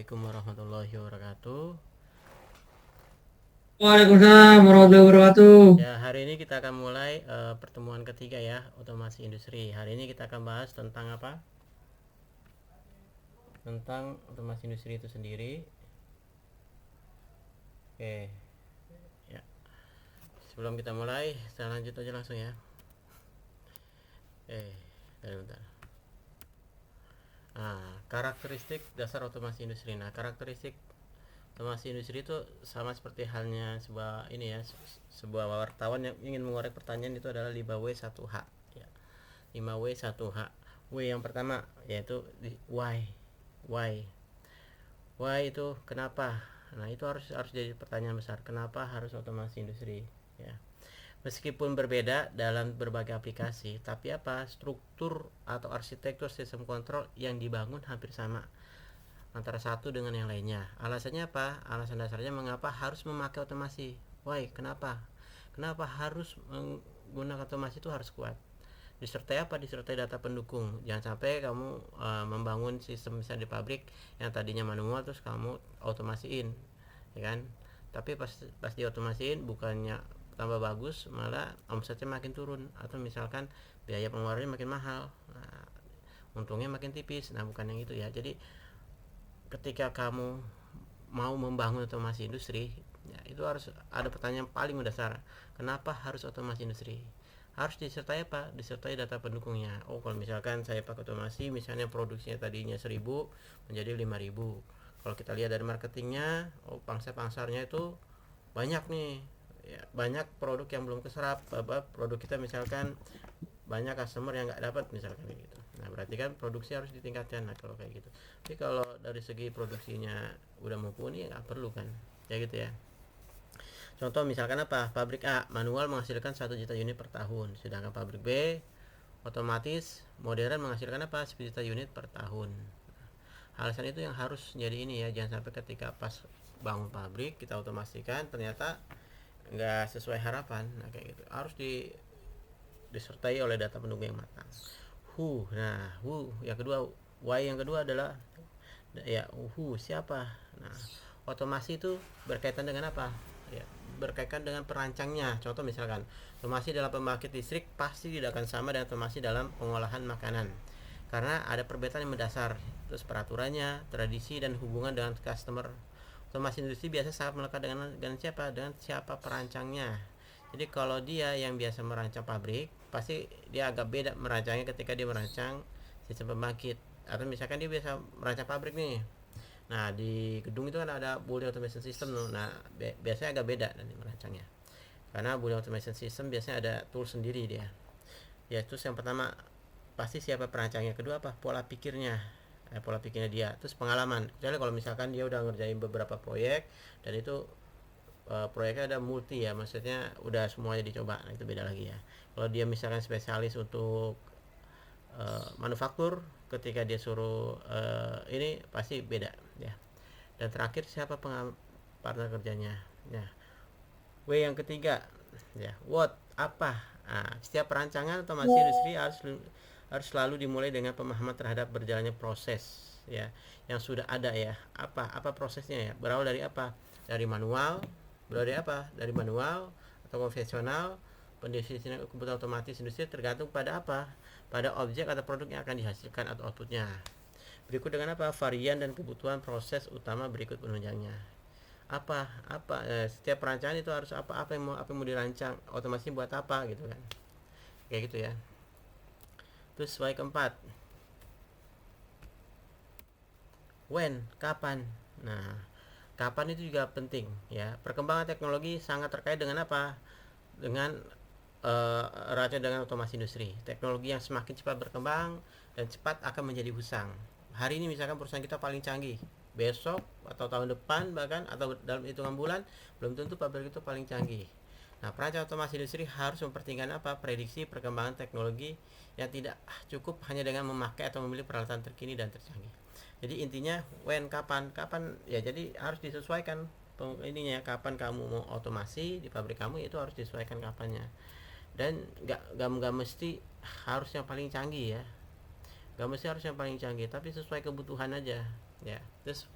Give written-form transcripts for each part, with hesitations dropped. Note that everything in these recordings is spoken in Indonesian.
Assalamualaikum warahmatullahi wabarakatuh. Waalaikumsalam warahmatullahi wabarakatuh. Ya, hari ini kita akan mulai pertemuan ketiga ya, otomasi industri. Hari ini kita akan bahas tentang apa? Tentang otomasi industri itu sendiri. Oke, ya. Sebelum kita mulai, kita lanjut aja langsung ya. Bentar. Karakteristik dasar otomasi industri. Nah, karakteristik otomasi industri itu sama seperti halnya sebuah ini ya, sebuah wartawan yang ingin mengorek pertanyaan itu adalah 5W1H ya. 5W1H. W yang pertama yaitu why. Why? Why itu kenapa? Nah, itu harus jadi pertanyaan besar. Kenapa harus otomasi industri? Ya. Meskipun berbeda dalam berbagai aplikasi, tapi apa? Struktur atau arsitektur sistem kontrol yang dibangun hampir sama antara satu dengan yang lainnya. Alasannya apa? Alasan dasarnya mengapa harus memakai otomasi. Why? Kenapa? Kenapa harus menggunakan otomasi itu harus kuat? Disertai apa? Disertai data pendukung. Jangan sampai kamu membangun sistem misalnya di pabrik yang tadinya manual terus kamu otomasiin, ya kan? Tapi pas diotomasiin bukannya tambah bagus, malah omsetnya makin turun atau misalkan biaya pengeluarannya makin mahal. Nah, untungnya makin tipis. Nah, bukan yang itu ya. Jadi ketika kamu mau membangun otomasi industri ya, itu harus ada pertanyaan paling mendasar. Kenapa harus otomasi industri? Harus disertai apa? Disertai data pendukungnya. Oh, kalau misalkan saya pakai otomasi, misalnya produksinya tadinya 1000 menjadi 5000. Kalau kita lihat dari marketingnya, oh, pangsa pasarnya itu banyak nih ya, banyak produk yang belum keserap. Produk kita misalkan banyak customer yang nggak dapat misalkan kayak gitu. Nah, berarti kan produksi harus ditingkatkan. Nah, kalau kayak gitu. Tapi kalau dari segi produksinya udah mumpuni ya nggak perlu kan, ya gitu ya. Contoh misalkan apa? Pabrik A manual menghasilkan 1 juta unit per tahun, sedangkan pabrik B otomatis modern menghasilkan apa? 10 juta unit per tahun. Alasan itu yang harus jadi ini ya, jangan sampai ketika pas bangun pabrik kita otomasikan ternyata nggak sesuai harapan. Nah, kayak gitu harus disertai oleh data pendukung yang matang. Nah, yang kedua, why yang kedua adalah ya siapa. Nah, otomasi itu berkaitan dengan apa ya, berkaitan dengan perancangnya. Contoh misalkan otomasi dalam pembangkit listrik pasti tidak akan sama dengan otomasi dalam pengolahan makanan karena ada perbedaan yang mendasar, terus peraturannya, tradisi, dan hubungan dengan customer. Otomasi industri biasa sangat melekat dengan siapa perancangnya. Jadi kalau dia yang biasa merancang pabrik, pasti dia agak beda merancangnya ketika dia merancang sistem pembangkit. Atau misalkan dia biasa merancang pabrik nih. Nah, di gedung itu kan ada building automation system tuh. Nah, biasanya agak beda nanti merancangnya. Karena building automation system biasanya ada tool sendiri dia. Ya, itu yang pertama pasti siapa perancangnya. Kedua apa? Pola pikirnya dia. Terus pengalaman. Kecuali kalau misalkan dia udah ngerjain beberapa proyek dan itu proyeknya ada multi ya, maksudnya udah semuanya dicoba. Nah, itu beda lagi ya. Kalau dia misalkan spesialis untuk manufaktur, ketika dia suruh ini pasti beda ya. Dan terakhir siapa partner kerjanya. Nah, W yang ketiga ya, what apa. Nah, setiap perancangan otomasi industri harus selalu dimulai dengan pemahaman terhadap berjalannya proses ya yang sudah ada ya. Apa prosesnya ya, berawal dari apa? Dari manual atau konvensional. Pendefinisian komputer otomatis industri tergantung pada apa? Pada objek atau produk yang akan dihasilkan atau outputnya. Berikut dengan apa? Varian dan kebutuhan proses utama berikut penunjangnya. Setiap perancangan itu harus apa yang mau dirancang, otomasi buat apa gitu kan, kayak gitu ya. Terus slide keempat, when, kapan. Nah, kapan itu juga penting ya. Perkembangan teknologi sangat terkait dengan apa? Dengan eratnya dengan otomasi industri. Teknologi yang semakin cepat berkembang dan cepat akan menjadi usang. Hari ini misalkan perusahaan kita paling canggih, besok atau tahun depan bahkan atau dalam hitungan bulan belum tentu pabrik itu paling canggih. Nah, perancang otomasi industri harus mempertimbangkan apa? Prediksi perkembangan teknologi yang tidak cukup hanya dengan memakai atau memilih peralatan terkini dan tercanggih. Jadi intinya when, kapan ya, jadi harus disesuaikan ininya, kapan kamu mau otomasi di pabrik kamu itu harus disesuaikan kapannya. Dan nggak mesti harus yang paling canggih ya, nggak mesti harus yang paling canggih, tapi sesuai kebutuhan aja ya. Terus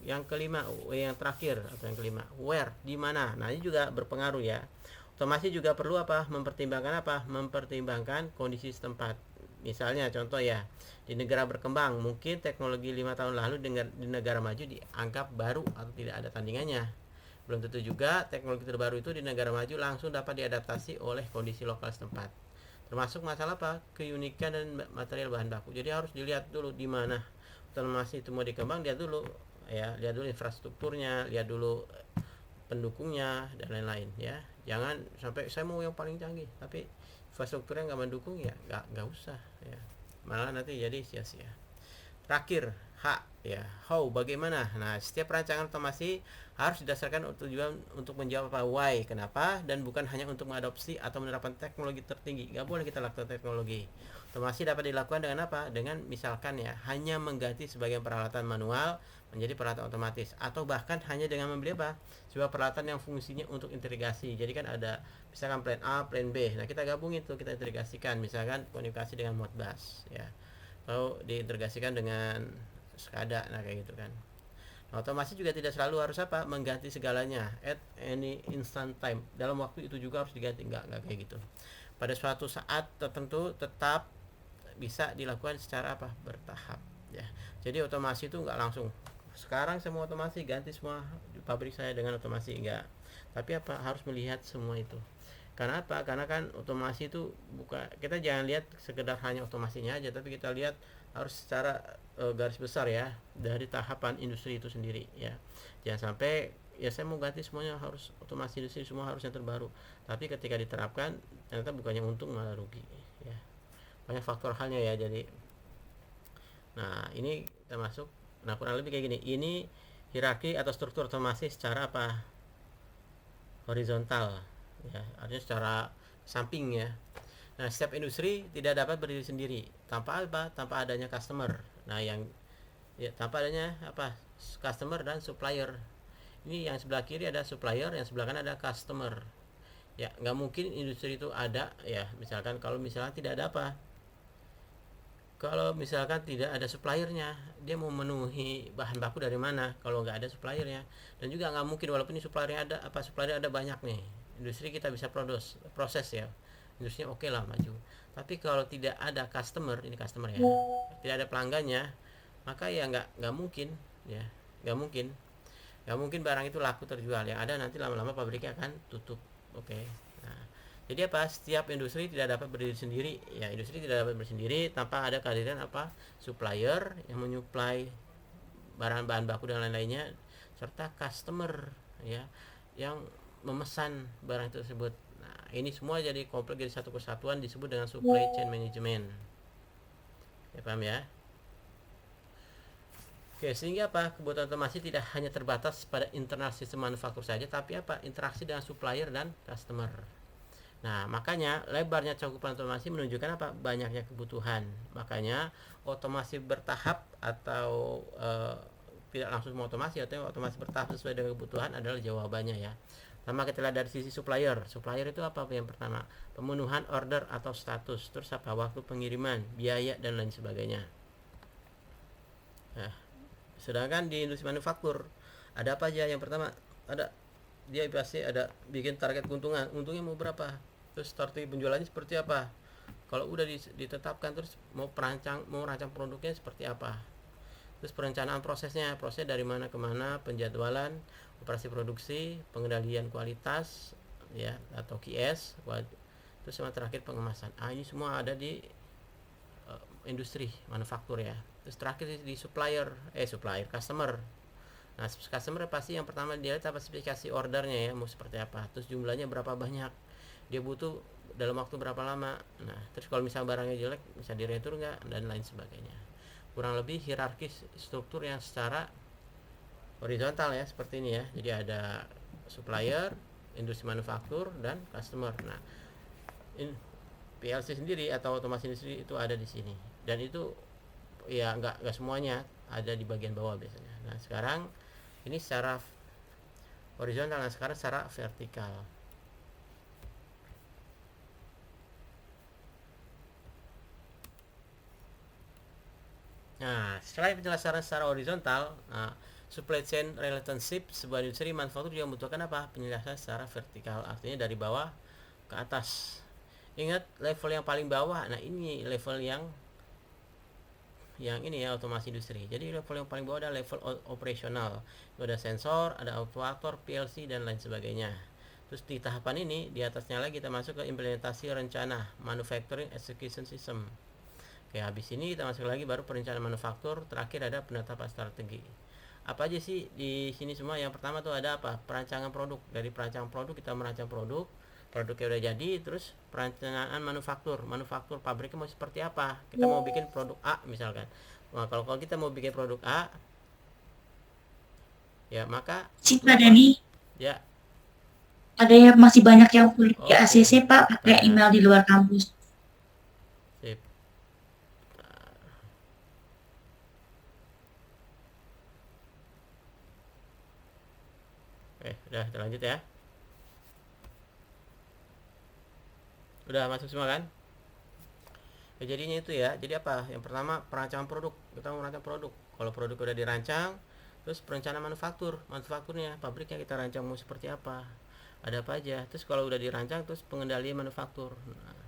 Yang kelima, yang terakhir atau yang kelima, where, di mana. Nah, ini juga berpengaruh ya. Otomasi juga perlu apa? Mempertimbangkan kondisi setempat. Misalnya contoh ya, di negara berkembang mungkin teknologi 5 tahun lalu di negara maju dianggap baru atau tidak ada tandingannya. Belum tentu juga teknologi terbaru itu di negara maju langsung dapat diadaptasi oleh kondisi lokal setempat. Termasuk masalah apa? Keunikan dan material bahan baku. Jadi harus dilihat dulu di mana otomasi itu mau dikembang, lihat dulu ya, lihat dulu infrastrukturnya, lihat dulu pendukungnya dan lain-lain ya. Jangan sampai saya mau yang paling canggih tapi infrastrukturnya nggak mendukung, ya nggak usah ya, malah nanti jadi sia-sia. Terakhir, H ya, how, bagaimana. Nah, setiap rancangan otomasi harus didasarkan tujuan untuk menjawab apa, why, kenapa, dan bukan hanya untuk mengadopsi atau menerapkan teknologi tertinggi. Nggak boleh kita lakukan teknologi. Otomasi dapat dilakukan dengan apa? Dengan misalkan ya, hanya mengganti sebagian peralatan manual menjadi peralatan otomatis, atau bahkan hanya dengan membeli apa? Sebuah peralatan yang fungsinya untuk integrasi. Jadi kan ada misalkan plan A, plan B. Nah, kita gabungin tuh, kita integrasikan, misalkan komunikasi dengan Modbus ya, atau diintegrasikan dengan SCADA, nah kayak gitu kan. Nah, otomasi juga tidak selalu harus apa? Mengganti segalanya at any instant time. Dalam waktu itu juga harus diganti, enggak kayak gitu. Pada suatu saat tertentu tetap bisa dilakukan secara apa? Bertahap ya. Jadi otomasi itu enggak langsung sekarang semua otomasi, ganti semua pabrik saya dengan otomasi, enggak. Tapi apa? Harus melihat semua itu. Karena apa? Karena kan otomasi itu bukan, kita jangan lihat sekedar hanya otomasinya aja, tapi kita lihat harus secara garis besar ya, dari tahapan industri itu sendiri ya. Jangan sampai ya saya mau ganti semuanya harus otomasi industri, semua harus yang terbaru, tapi ketika diterapkan ternyata bukannya untung malah rugi ya. Banyak faktor halnya ya. Jadi nah ini termasuk, nah kurang lebih kayak gini. Ini hierarki atau struktur otomasi secara apa? Horizontal ya, artinya secara samping ya. Nah, setiap industri tidak dapat berdiri sendiri tanpa apa? Tanpa adanya customer. Nah, yang ya, tanpa adanya apa? Customer dan supplier. Ini yang sebelah kiri ada supplier, yang sebelah kanan ada customer. Ya, nggak mungkin industri itu ada ya. Misalkan kalau misalnya tidak ada apa? Kalau misalkan tidak ada suppliernya, dia mau memenuhi bahan baku dari mana kalau nggak ada suppliernya? Dan juga nggak mungkin, walaupun ini suppliernya ada, apa suppliernya ada banyak nih, industri kita bisa proses ya, industrinya oke lah maju. Tapi kalau tidak ada customer, ini customer ya, tidak ada pelanggannya, maka ya nggak mungkin ya, nggak mungkin barang itu laku terjual. Yang ada nanti lama-lama pabriknya akan tutup. Oke. Nah, jadi apa? Setiap industri tidak dapat berdiri sendiri ya, industri tidak dapat berdiri sendiri tanpa ada kehadiran apa? Supplier yang menyuplai bahan baku dan lain-lainnya, serta customer ya yang memesan barang tersebut. Nah, ini semua jadi kompleks, jadi satu kesatuan, disebut dengan supply chain management. Ya, paham ya? Oke, sehingga apa? Kebutuhan otomasi tidak hanya terbatas pada internal sistem manufaktur saja, tapi apa? Interaksi dengan supplier dan customer. Nah, makanya lebarnya cakupan otomasi menunjukkan apa? Banyaknya kebutuhan. Makanya otomasi bertahap atau tidak langsung otomasi, atau otomasi bertahap sesuai dengan kebutuhan adalah jawabannya ya. Pertama kita lihat dari sisi supplier. Supplier itu apa? Yang pertama, pemenuhan order atau status. Terus apa? Waktu pengiriman, biaya dan lain sebagainya. Nah, sedangkan di industri manufaktur ada apa aja? Yang pertama, ada dia pasti ada bikin target keuntungan, untungnya mau berapa, terus strategi penjualannya seperti apa, kalau udah ditetapkan, terus mau rancang produknya seperti apa, terus perencanaan prosesnya, proses dari mana ke mana, penjadwalan operasi produksi, pengendalian kualitas ya atau QS, terus sama terakhir pengemasan. Ini semua ada di industri manufaktur ya. Terus terakhir di supplier customer. Nah, customer pasti yang pertama dia lihat apa? Spesifikasi ordernya ya, mau seperti apa, terus jumlahnya berapa banyak, dia butuh dalam waktu berapa lama. Nah, terus kalau misalnya barangnya jelek bisa diretur nggak, dan lain sebagainya. Kurang lebih hierarkis struktur yang secara horizontal ya, seperti ini ya. Jadi ada supplier, industri manufaktur, dan customer. Nah, PLC sendiri atau otomasi industri itu ada di sini, dan itu ya nggak semuanya ada di bagian bawah biasanya. Nah, sekarang ini secara horizontal, nah sekarang secara vertikal. Nah, setelah penjelasan secara horizontal, nah Supply chain relationship sebuah industri manufaktur juga membutuhkan apa? Penjelasan secara vertikal, artinya dari bawah ke atas. Ingat level yang paling bawah. Nah, ini level yang ini ya, otomasi industri. Jadi level yang paling bawah adalah level operasional. Itu ada sensor, ada actuator, PLC dan lain sebagainya. Terus di tahapan ini, di atasnya lagi kita masuk ke implementasi rencana manufacturing execution system. Oke, habis ini kita masuk lagi baru perencanaan manufaktur, terakhir ada penetapan strategi. Apa aja sih di sini semua? Yang pertama tuh ada apa? Perancangan produk. Dari perancangan produk kita merancang produknya udah jadi. Terus perencanaan manufaktur pabriknya mau seperti apa, kita mau bikin produk A misalkan. Nah, kalau kita mau bikin produk A ya, maka Si Pak Dani, ya. ada yang masih banyak yang kuliah di Oke, ACC Pak, pakai nah, email di luar kampus. sip. Udah lanjut ya. Udah masuk semua kan? Ya, jadinya itu ya. Jadi apa? Yang pertama perancangan produk. Kita mau merancang produk. Kalau produk udah dirancang, terus perencanaan manufakturnya, pabriknya kita rancang mau seperti apa, ada apa aja. Terus kalau udah dirancang, terus pengendalian manufaktur. Nah,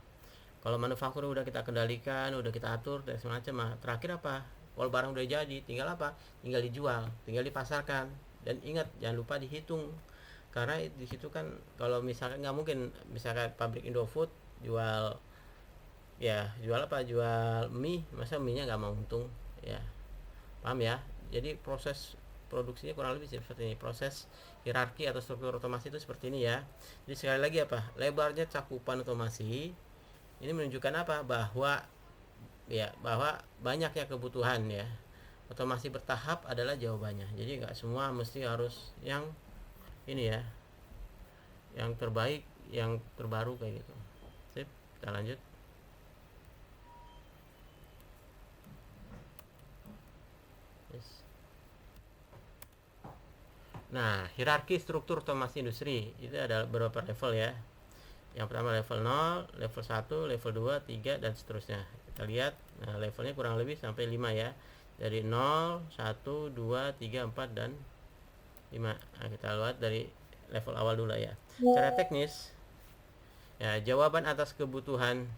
kalau manufaktur udah kita kendalikan, udah kita atur dan semacam. Nah, terakhir apa? Kalau barang udah jadi, tinggal apa? Tinggal dijual, tinggal dipasarkan. Dan ingat, jangan lupa dihitung. Karena di situ kan kalau misalkan nggak mungkin, misalkan pabrik Indofood jual jual mie, masa mie nya nggak mau untung ya, paham ya. Jadi proses produksinya kurang lebih seperti ini. Proses hierarki atau struktur otomasi itu seperti ini ya. Jadi sekali lagi apa, lebarnya cakupan otomasi ini menunjukkan apa, bahwa banyaknya kebutuhan ya. Otomasi bertahap adalah jawabannya. Jadi nggak semua mesti harus yang ini ya, yang terbaik, yang terbaru kayak gitu. Sip, kita lanjut. Nah, hierarki struktur otomasi industri itu ada beberapa level ya. Yang pertama level 0, level 1, level 2, 3 dan seterusnya. Kita lihat, nah levelnya kurang lebih sampai 5 ya. Dari 0, 1, 2, 3, 4 dan 5. Nah, kita lihat dari level awal dulu ya. Secara teknis ya, jawaban atas kebutuhan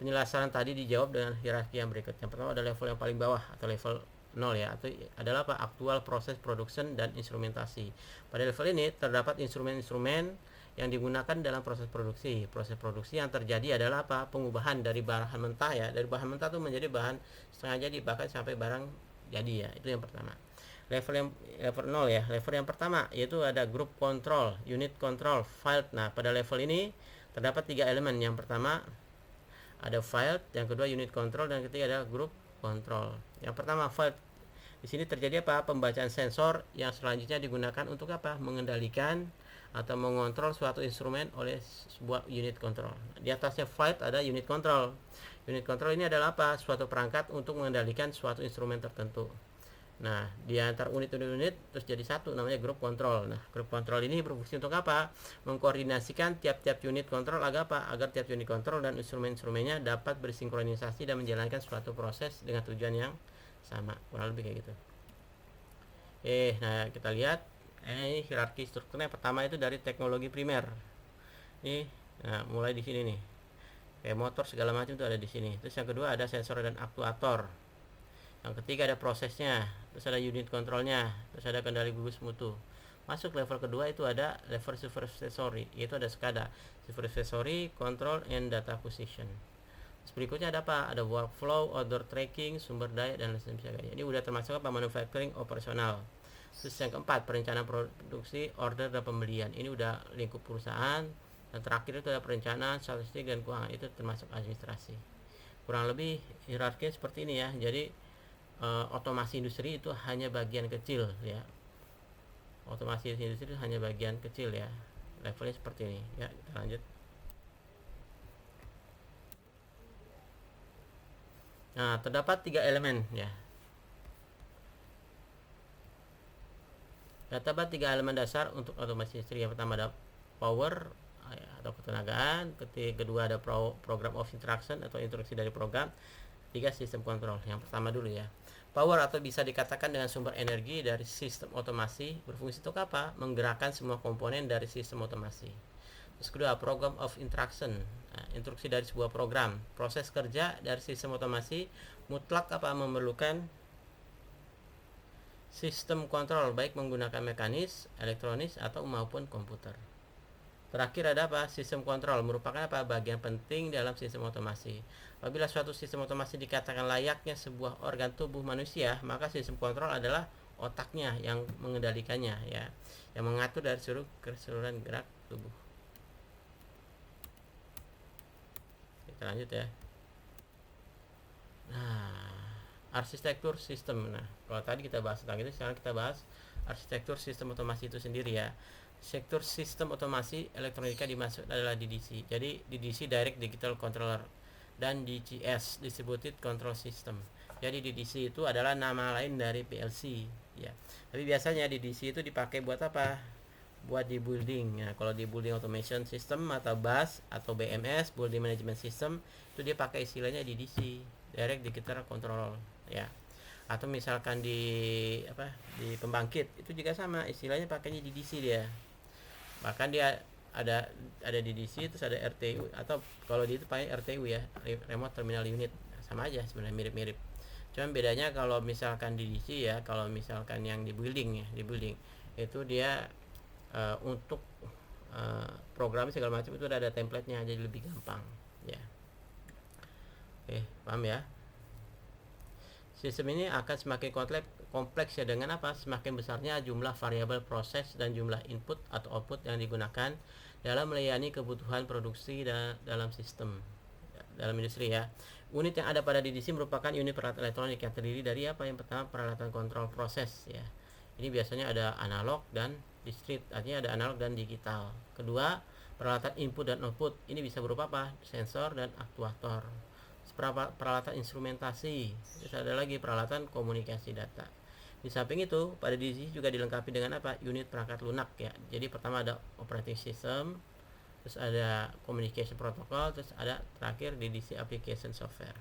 penjelasan tadi dijawab dengan hierarki yang berikut. Yang pertama ada level yang paling bawah atau level 0 ya, atau adalah apa, aktual proses production dan instrumentasi. Pada level ini terdapat instrumen-instrumen yang digunakan dalam proses produksi. Proses produksi yang terjadi adalah apa, pengubahan dari bahan mentah ya, dari bahan mentah itu menjadi bahan setengah jadi, bahkan sampai barang jadi ya. Itu yang pertama. Level 0 ya. Level yang pertama yaitu ada group control, unit control, field. Nah, pada level ini terdapat 3 elemen. Yang pertama ada field, yang kedua unit control, dan ketiga ada group control. Yang pertama field, di sini terjadi apa, pembacaan sensor yang selanjutnya digunakan untuk apa, mengendalikan atau mengontrol suatu instrumen oleh sebuah unit control. Di atasnya field ada unit control. Unit control ini adalah apa, suatu perangkat untuk mengendalikan suatu instrumen tertentu. Nah, di antar unit-unit terus jadi satu, namanya group control. Nah, group control ini berfungsi untuk apa? Mengkoordinasikan tiap-tiap unit control agar apa? Agar tiap unit control dan instrumen-instrumennya dapat bersinkronisasi dan menjalankan suatu proses dengan tujuan yang sama. Kurang lebih kayak gitu. Nah kita lihat ini hierarki strukturnya. Pertama itu dari teknologi primer. Ini nah, mulai di sini nih. Kayak motor segala macam itu ada di sini. Terus yang kedua ada sensor dan aktuator. Yang ketiga ada prosesnya, terus ada unit kontrolnya, terus ada kendali gugus mutu. Masuk level kedua itu ada level supervisory, yaitu ada SCADA, supervisory, control and data acquisition. Terus berikutnya ada apa? Ada workflow, order tracking, sumber daya dan lain sebagainya. Ini udah termasuk apa? Manufacturing operasional. Terus yang keempat, perencanaan produksi, order dan pembelian. Ini udah lingkup perusahaan. Dan terakhir itu ada perencanaan, statistik dan keuangan. Itu termasuk administrasi. Kurang lebih hierarkinya seperti ini ya. Jadi otomasi industri itu hanya bagian kecil ya. Otomasi industri itu hanya bagian kecil ya. Levelnya seperti ini ya. Kita lanjut. Nah, terdapat 3 elemen ya. Terdapat 3 elemen dasar untuk otomasi industri. Yang pertama ada power atau ketenagaan, kedua ada program of instruction atau instruksi dari program, 3 sistem kontrol. Yang pertama dulu ya. Power atau bisa dikatakan dengan sumber energi dari sistem otomasi berfungsi untuk apa? Menggerakkan semua komponen dari sistem otomasi. Terus kedua, program of instruction, instruksi dari sebuah program. Proses kerja dari sistem otomasi mutlak apa? Memerlukan sistem kontrol baik menggunakan mekanis, elektronis atau maupun komputer. Terakhir ada apa? Sistem kontrol merupakan apa? Bagian penting dalam sistem otomasi. Apabila suatu sistem otomasi dikatakan layaknya sebuah organ tubuh manusia, maka sistem kontrol adalah otaknya yang mengendalikannya ya, yang mengatur dari seluruh keseluruhan gerak tubuh. Kita lanjut ya. Nah, arsitektur sistem. Nah, kalau tadi kita bahas tentang itu, sekarang kita bahas arsitektur sistem otomasi itu sendiri ya. Sektor sistem otomasi elektronika dimaksud adalah DDC. Jadi DDC Direct Digital Controller dan DCS Distributed Control System. Jadi DDC itu adalah nama lain dari PLC ya. Tapi biasanya DDC itu dipakai buat apa? Buat di building. Nah, kalau di building automation system atau BAS atau BMS, building management system, itu dia pakai istilahnya DDC, Direct Digital Control ya. Atau misalkan di pembangkit itu juga sama, istilahnya pakainya DDC dia. Bahkan dia ada DDC, terus ada RTU, atau kalau di itu pakai RTU ya, remote terminal unit. Sama aja sebenarnya, mirip-mirip. Cuman bedanya kalau misalkan DDC ya, kalau misalkan yang di building ya, di building itu dia untuk program segala macam itu udah ada template-nya, jadi lebih gampang ya. Oke, paham ya? Sistem ini akan semakin kompleks ya dengan apa? Semakin besarnya jumlah variabel proses dan jumlah input atau output yang digunakan dalam melayani kebutuhan produksi dalam sistem, dalam industri ya. Unit yang ada pada DDC merupakan unit peralatan elektronik yang terdiri dari apa? Yang pertama, peralatan kontrol proses ya. Ini biasanya ada analog dan discrete, artinya ada analog dan digital. Kedua, peralatan input dan output. Ini bisa berupa apa? Sensor dan aktuator. Peralatan instrumentasi. Terus ada lagi peralatan komunikasi data. Di samping itu, pada DDC juga dilengkapi dengan apa? Unit perangkat lunak ya. Jadi pertama ada operating system, terus ada communication protocol, terus ada terakhir DDC application software.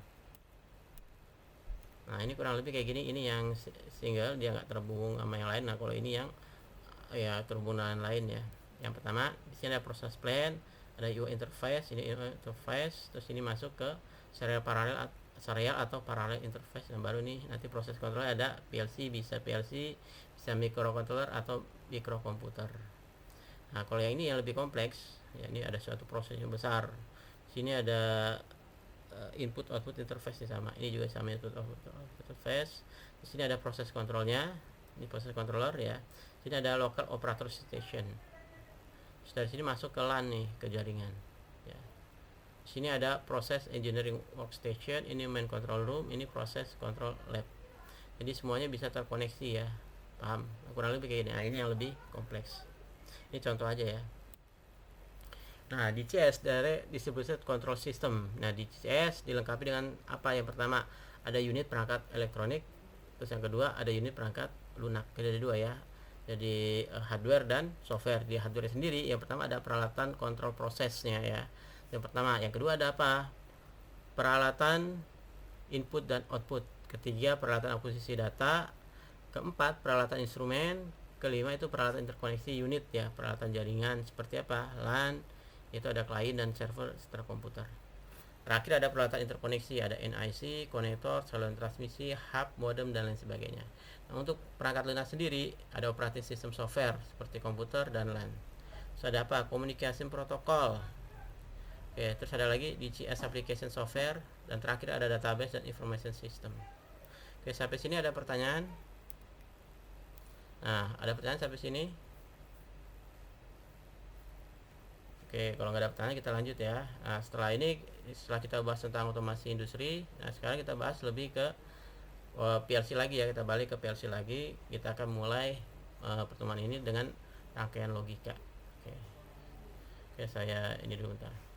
Nah, ini kurang lebih kayak gini. Ini yang single, dia nggak terhubung sama yang lain. Nah, kalau ini yang ya terhubung dengan lain ya. Yang pertama, di sini ada process plan, ada UI interface, ini UI interface, terus ini masuk ke serial atau parallel interface yang baru nih. Nanti proses kontrol ada PLC, bisa microcontroller atau mikrokomputer. Nah, kalau yang ini yang lebih kompleks ya, ini ada suatu proses yang besar. Sini ada input output interface sama. Ini juga sama, input output interface. Di sini ada proses kontrolnya. Ini proses controller ya. Sini ada local operator station. Terus dari sini masuk ke LAN nih, ke jaringan. Ya. Sini ada proses engineering workstation, ini main control room, ini proses control lab. Jadi semuanya bisa terkoneksi ya. Paham? Kurang lebih kayak gini. Nah, ini yang lebih kompleks. Ini contoh aja ya. Nah, DCS dari Distributed Control System. Nah, DCS dilengkapi dengan apa? Yang pertama, ada unit perangkat elektronik. Terus yang kedua, ada unit perangkat lunak. Ada dua ya. Jadi hardware dan software. Di hardware sendiri, yang pertama ada peralatan kontrol prosesnya ya. Yang pertama, yang kedua ada apa? Peralatan input dan output. Ketiga, peralatan akuisisi data. Keempat, peralatan instrumen. Kelima itu peralatan interkoneksi unit ya, peralatan jaringan seperti apa? LAN, itu ada klien dan server secara komputer. Terakhir ada peralatan interkoneksi, ada NIC, konektor, saluran transmisi, hub, modem dan lain sebagainya. Nah, untuk perangkat lunak sendiri ada operating system software seperti komputer dan LAN. Terus ada apa? Communication protocol. Oke, terus ada lagi DCS application software, dan terakhir ada database dan information system. Oke, sampai sini ada pertanyaan? Nah, ada pertanyaan sampai sini? Oke, kalau nggak ada pertanyaan kita lanjut ya. Nah, setelah kita bahas tentang otomasi industri, nah sekarang kita bahas lebih ke PLC lagi ya. Kita balik ke PLC lagi. Kita akan mulai pertemuan ini dengan rangkaian logika. Oke, saya ini dulu bentar.